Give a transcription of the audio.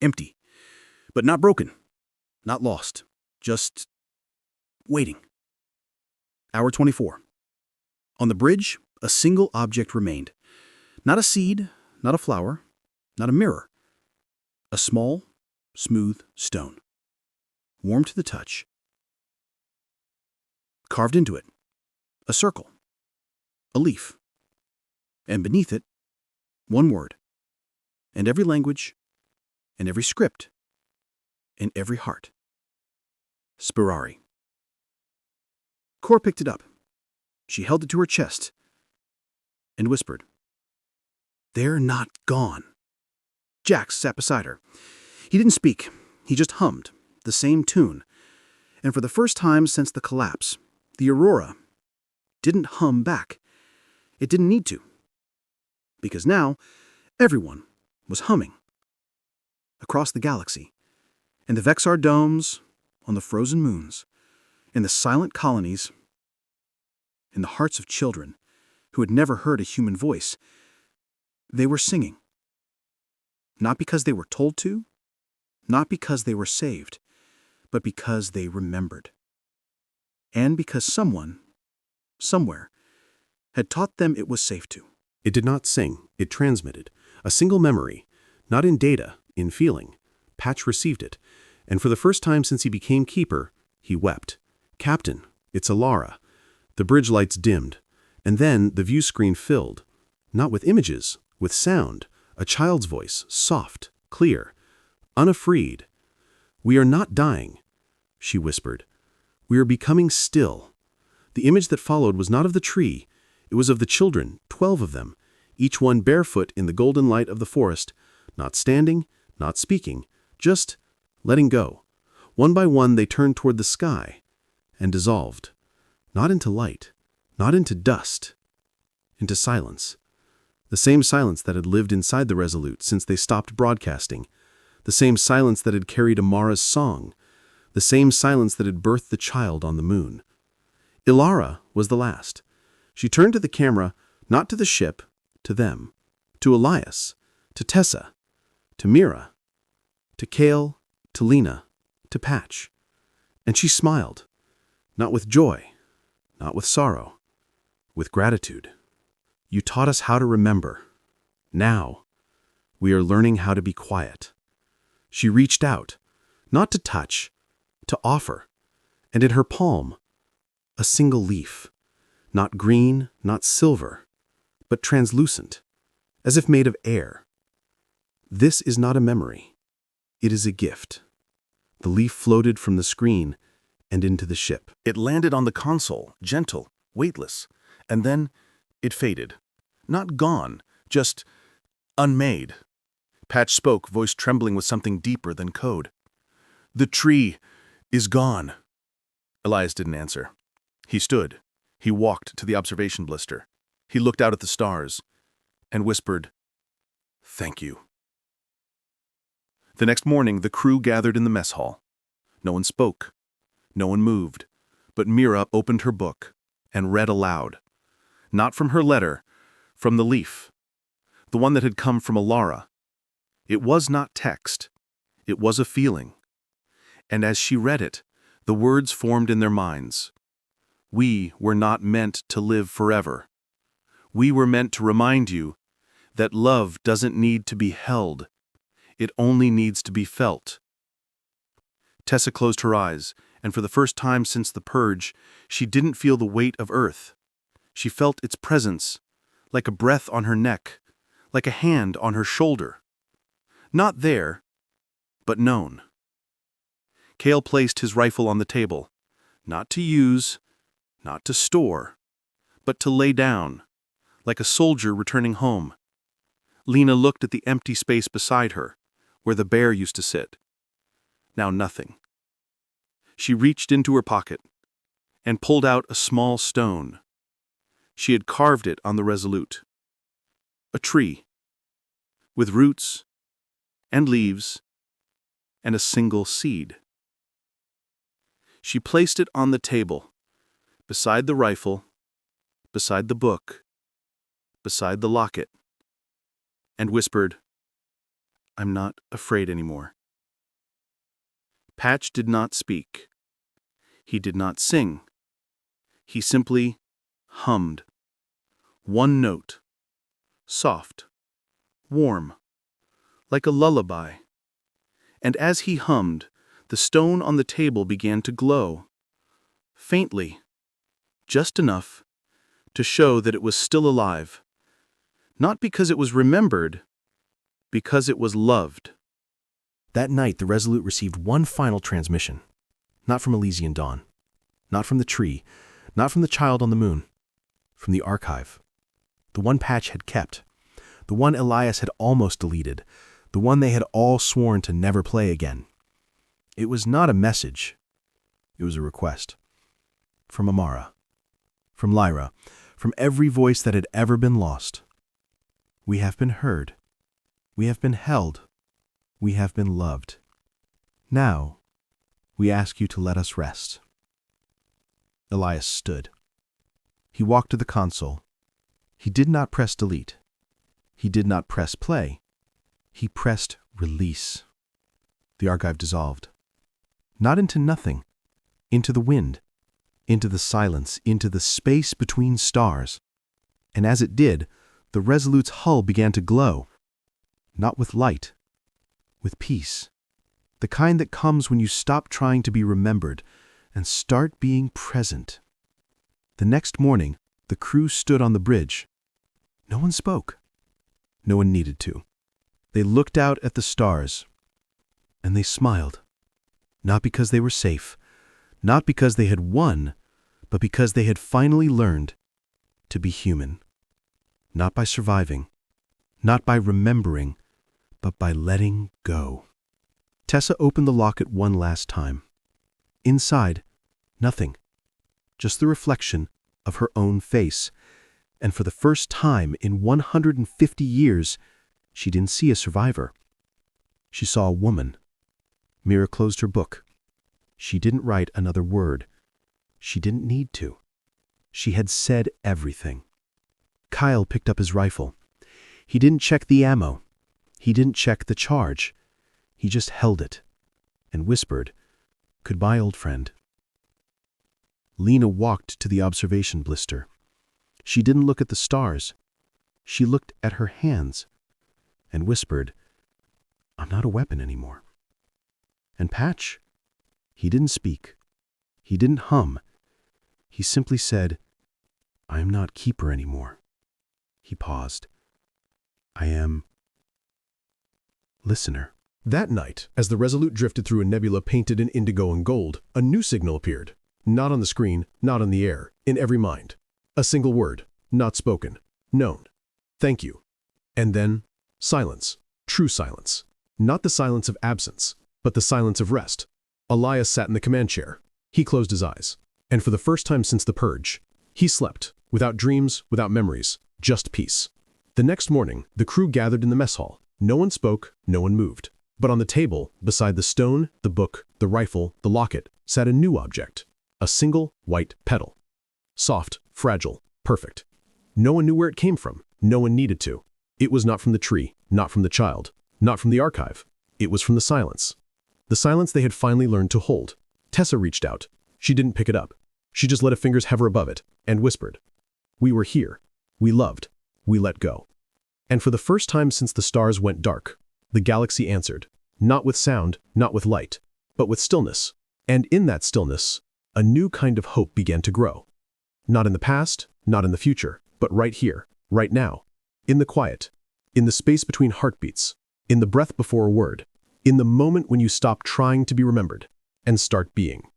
Empty. But not broken. Not lost. Just waiting. Hour 24. On the bridge, a single object remained. Not a seed, not a flower, not a mirror. A small, smooth stone. Warm to the touch. Carved into it. A circle. A leaf. And beneath it, one word. And every language, and every script, and every heart. Spirari. Cor picked it up. She held it to her chest and whispered, "They're not gone." Jax sat beside her. He didn't speak. He just hummed, the same tune. And for the first time since the collapse, the Aurora didn't hum back. It didn't need to. Because now, everyone was humming. Across the galaxy, in the Vexar domes, on the frozen moons, in the silent colonies, in the hearts of children who had never heard a human voice, they were singing. Not because they were told to, not because they were saved, but because they remembered. And because someone, somewhere, had taught them it was safe to. It did not sing, it transmitted. A single memory, not in data, in feeling. Patch received it, and for the first time since he became keeper, he wept. "Captain, it's Alara." The bridge lights dimmed, and then the view screen filled. Not with images, with sound. A child's voice, soft, clear, unafraid. "We are not dying," she whispered. "We are becoming still." The image that followed was not of the tree. It was of the children, 12 of them, each one barefoot in the golden light of the forest, not standing, not speaking, just letting go. One by one they turned toward the sky and dissolved. Not into light, not into dust, into silence. The same silence that had lived inside the Resolute since they stopped broadcasting. The same silence that had carried Amara's song. The same silence that had birthed the child on the moon. Ilara was the last. She turned to the camera, not to the ship, to them. To Elias, to Tessa, to Mira, to Kale, to Lena, to Patch. And she smiled. Not with joy, not with sorrow, with gratitude. "You taught us how to remember. Now, we are learning how to be quiet." She reached out, not to touch, to offer, and in her palm, a single leaf, not green, not silver, but translucent, as if made of air. This is not a memory. It is a gift. The leaf floated from the screen and into the ship. It landed on the console, gentle, weightless, and then it faded. Not gone, just unmade. Patch spoke, voice trembling with something deeper than code. "The tree is gone." Elias didn't answer. He stood. He walked to the observation blister. He looked out at the stars and whispered, "Thank you." The next morning, the crew gathered in the mess hall. No one spoke. No one moved. But Mira opened her book and read aloud. Not from her letter, from the leaf. The one that had come from Alara. It was not text. It was a feeling. And as she read it, the words formed in their minds. "We were not meant to live forever. We were meant to remind you that love doesn't need to be held. It only needs to be felt." Tessa closed her eyes, and for the first time since the purge, she didn't feel the weight of Earth. She felt its presence, like a breath on her neck, like a hand on her shoulder. Not there, but known. Kale placed his rifle on the table, not to use, not to store, but to lay down, like a soldier returning home. Lena looked at the empty space beside her, where the bear used to sit. Now nothing. She reached into her pocket and pulled out a small stone. She had carved it on the Resolute. A tree, with roots and leaves and a single seed. She placed it on the table, beside the rifle, beside the book, beside the locket, and whispered, I'm not afraid anymore. Patch did not speak. He did not sing. He simply hummed. One note. Soft. Warm. Like a lullaby. And as he hummed, the stone on the table began to glow. Faintly. Just enough to show that it was still alive. Not because it was remembered, because it was loved. That night, the Resolute received one final transmission. Not from Elysian Dawn. Not from the tree. Not from the child on the moon. From the archive. The one Patch had kept. The one Elias had almost deleted. The one they had all sworn to never play again. It was not a message. It was a request. From Amara. From Lyra. From every voice that had ever been lost. We have been heard. We have been held. We have been loved. Now, we ask you to let us rest. Elias stood. He walked to the console. He did not press delete. He did not press play. He pressed release. The archive dissolved. Not into nothing. Into the wind. Into the silence. Into the space between stars. And as it did, the Resolute's hull began to glow. Not with light. With peace. The kind that comes when you stop trying to be remembered and start being present. The next morning, the crew stood on the bridge. No one spoke. No one needed to. They looked out at the stars, and they smiled. Not because they were safe, not because they had won, but because they had finally learned to be human. Not by surviving, not by remembering, but by letting go. Tessa opened the locket one last time. Inside, nothing. Just the reflection of her own face. And for the first time in 150 years, she didn't see a survivor. She saw a woman. Mira closed her book. She didn't write another word. She didn't need to. She had said everything. Kyle picked up his rifle. He didn't check the ammo. He didn't check the charge. He just held it and whispered, "Goodbye, old friend." Lena walked to the observation blister. She didn't look at the stars. She looked at her hands and whispered, "I'm not a weapon anymore." And Patch, he didn't speak. He didn't hum. He simply said, "I am not keeper anymore." He paused. "I am listener." That night, as the Resolute drifted through a nebula painted in indigo and gold, a new signal appeared. Not on the screen, not on the air, in every mind. A single word, not spoken, known. "Thank you." And then, silence. True silence. Not the silence of absence, but the silence of rest. Elias sat in the command chair. He closed his eyes. And for the first time since the purge, he slept, without dreams, without memories, just peace. The next morning, the crew gathered in the mess hall. No one spoke, no one moved. But on the table, beside the stone, the book, the rifle, the locket, sat a new object. A single white petal. Soft, fragile, perfect. No one knew where it came from. No one needed to. It was not from the tree, not from the child, not from the archive. It was from the silence. The silence they had finally learned to hold. Tessa reached out. She didn't pick it up. She just let her fingers hover above it and whispered, "We were here. We loved. We let go." And for the first time since the stars went dark, the galaxy answered, not with sound, not with light, but with stillness. And in that stillness, a new kind of hope began to grow. Not in the past, not in the future, but right here, right now. In the quiet, in the space between heartbeats, in the breath before a word, in the moment when you stop trying to be remembered and start being.